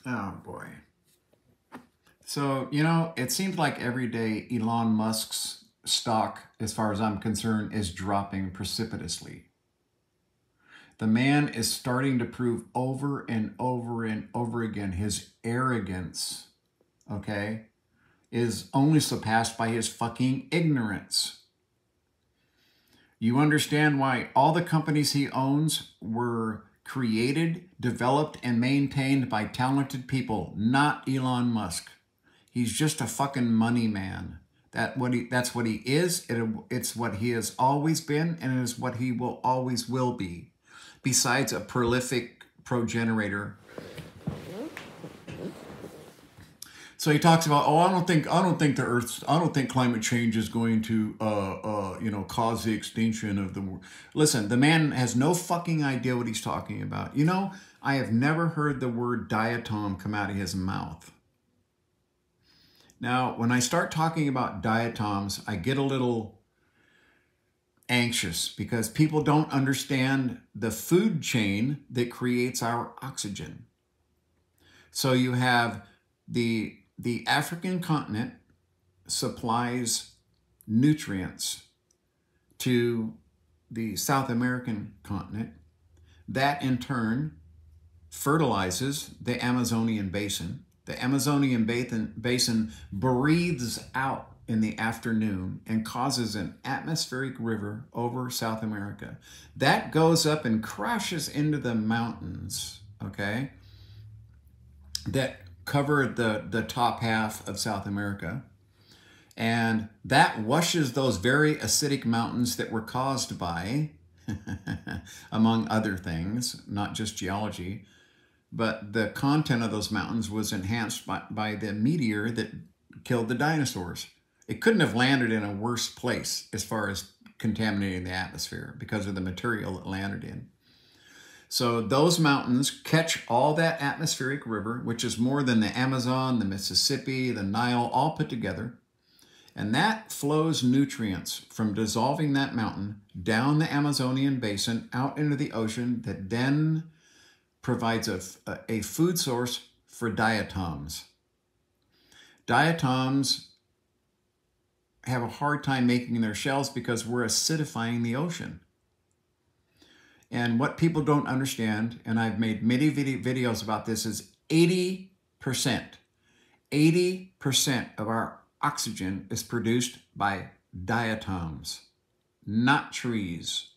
Oh, boy. So, you know, it seems like every day Elon Musk's stock, as far as I'm concerned, is dropping precipitously. The man is starting to prove over and over and over again his arrogance, okay, is only surpassed by his fucking ignorance. You understand why all the companies he owns were created, developed, and maintained by talented people, not Elon Musk. He's just a fucking money man. That's what he is. It's what he has always been, and it is what he will always will be. Besides a prolific progenitor. So he talks about, oh, I don't think climate change is going to, cause the extinction of the world. Listen, the man has no fucking idea what he's talking about. You know, I have never heard the word diatom come out of his mouth. Now, when I start talking about diatoms, I get a little anxious because people don't understand the food chain that creates our oxygen. So you have the African continent supplies nutrients to the South American continent. That in turn fertilizes the Amazonian basin. The Amazonian basin breathes out in the afternoon and causes an atmospheric river over South America. That goes up and crashes into the mountains, okay, that cover the top half of South America. And that washes those very acidic mountains that were caused by, among other things, not just geology, but the content of those mountains was enhanced by the meteor that killed the dinosaurs. It couldn't have landed in a worse place as far as contaminating the atmosphere because of the material it landed in. So those mountains catch all that atmospheric river, which is more than the Amazon, the Mississippi, the Nile, all put together. And that flows nutrients from dissolving that mountain down the Amazonian basin out into the ocean that then provides a food source for diatoms. Diatoms have a hard time making their shells because we're acidifying the ocean. And what people don't understand, and I've made many videos about this, is 80% of our oxygen is produced by diatoms, not trees.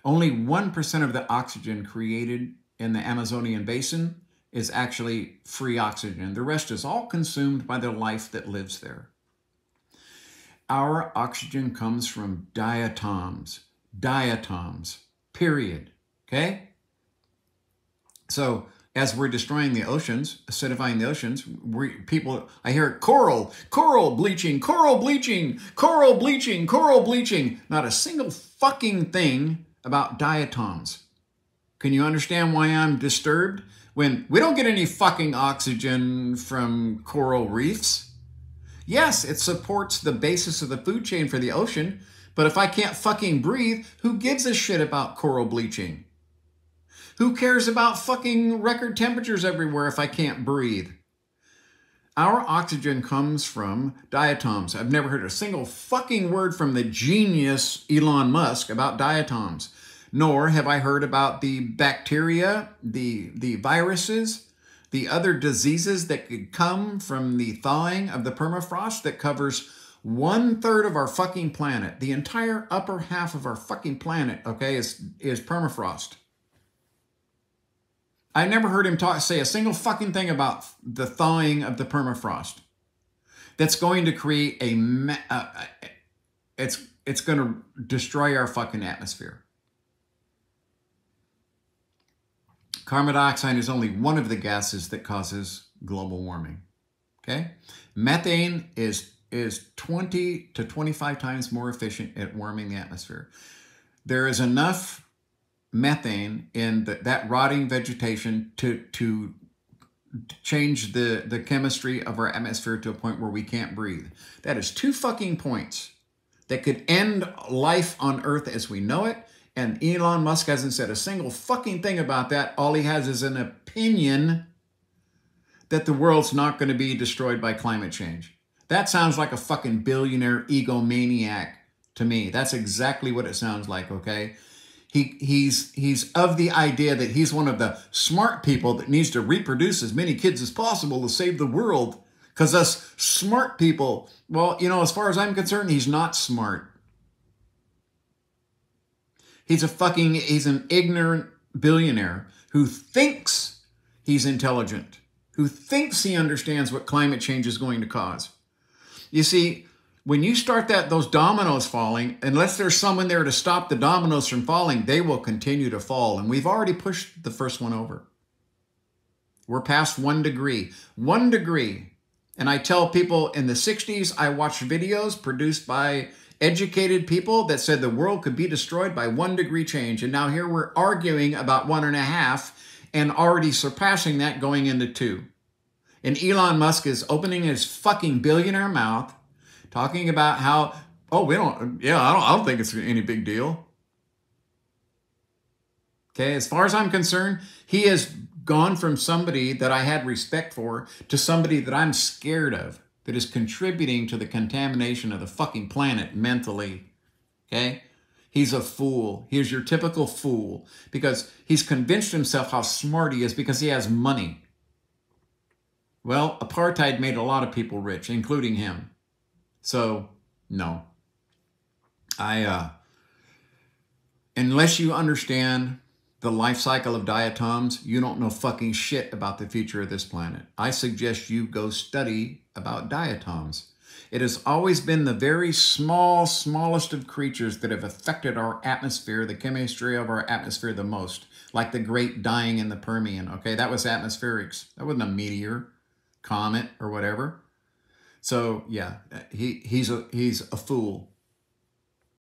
Only 1% of the oxygen created in the Amazonian basin is actually free oxygen. The rest is all consumed by the life that lives there. Our oxygen comes from diatoms, period, okay? So as we're destroying the oceans, acidifying the oceans, I hear coral bleaching. Not a single fucking thing about diatoms. Can you understand why I'm disturbed? When we don't get any fucking oxygen from coral reefs. Yes, it supports the basis of the food chain for the ocean, but if I can't fucking breathe, who gives a shit about coral bleaching? Who cares about fucking record temperatures everywhere if I can't breathe? Our oxygen comes from diatoms. I've never heard a single fucking word from the genius Elon Musk about diatoms. Nor have I heard about the bacteria, the viruses, the other diseases that could come from the thawing of the permafrost that covers 1/3 of our fucking planet. The entire upper half of our fucking planet, okay, is permafrost. I never heard him say a single fucking thing about the thawing of the permafrost. That's going to create it's going to destroy our fucking atmosphere. Carbon dioxide is only one of the gases that causes global warming, okay? Methane is 20 to 25 times more efficient at warming the atmosphere. There is enough methane in that rotting vegetation to change the chemistry of our atmosphere to a point where we can't breathe. That is 2 fucking points that could end life on Earth as we know it. And Elon Musk hasn't said a single fucking thing about that. All he has is an opinion that the world's not going to be destroyed by climate change. That sounds like a fucking billionaire egomaniac to me. That's exactly what it sounds like, okay? He's of the idea that he's one of the smart people that needs to reproduce as many kids as possible to save the world. Because us smart people, well, you know, as far as I'm concerned, he's not smart. He's an ignorant billionaire who thinks he's intelligent, who thinks he understands what climate change is going to cause. You see, when you start those dominoes falling, unless there's someone there to stop the dominoes from falling, they will continue to fall. And we've already pushed the first one over. We're past 1 degree. 1 degree. And I tell people in the 60s, I watched videos produced by educated people that said the world could be destroyed by 1 degree change. And now here we're arguing about 1.5 and already surpassing that going into 2. And Elon Musk is opening his fucking billionaire mouth, talking about how, oh, I don't think it's any big deal. Okay, as far as I'm concerned, he has gone from somebody that I had respect for to somebody that I'm scared of, that is contributing to the contamination of the fucking planet mentally. Okay? He's a fool. He's your typical fool because he's convinced himself how smart he is because he has money. Well, apartheid made a lot of people rich, including him. So, no. Unless you understand the life cycle of diatoms, you don't know fucking shit about the future of this planet. I suggest you go study about diatoms. It has always been the very smallest of creatures that have affected our atmosphere, the chemistry of our atmosphere the most, like the great dying in the Permian, okay? That was atmospherics. That wasn't a meteor, comet, or whatever. So, yeah, he's a fool.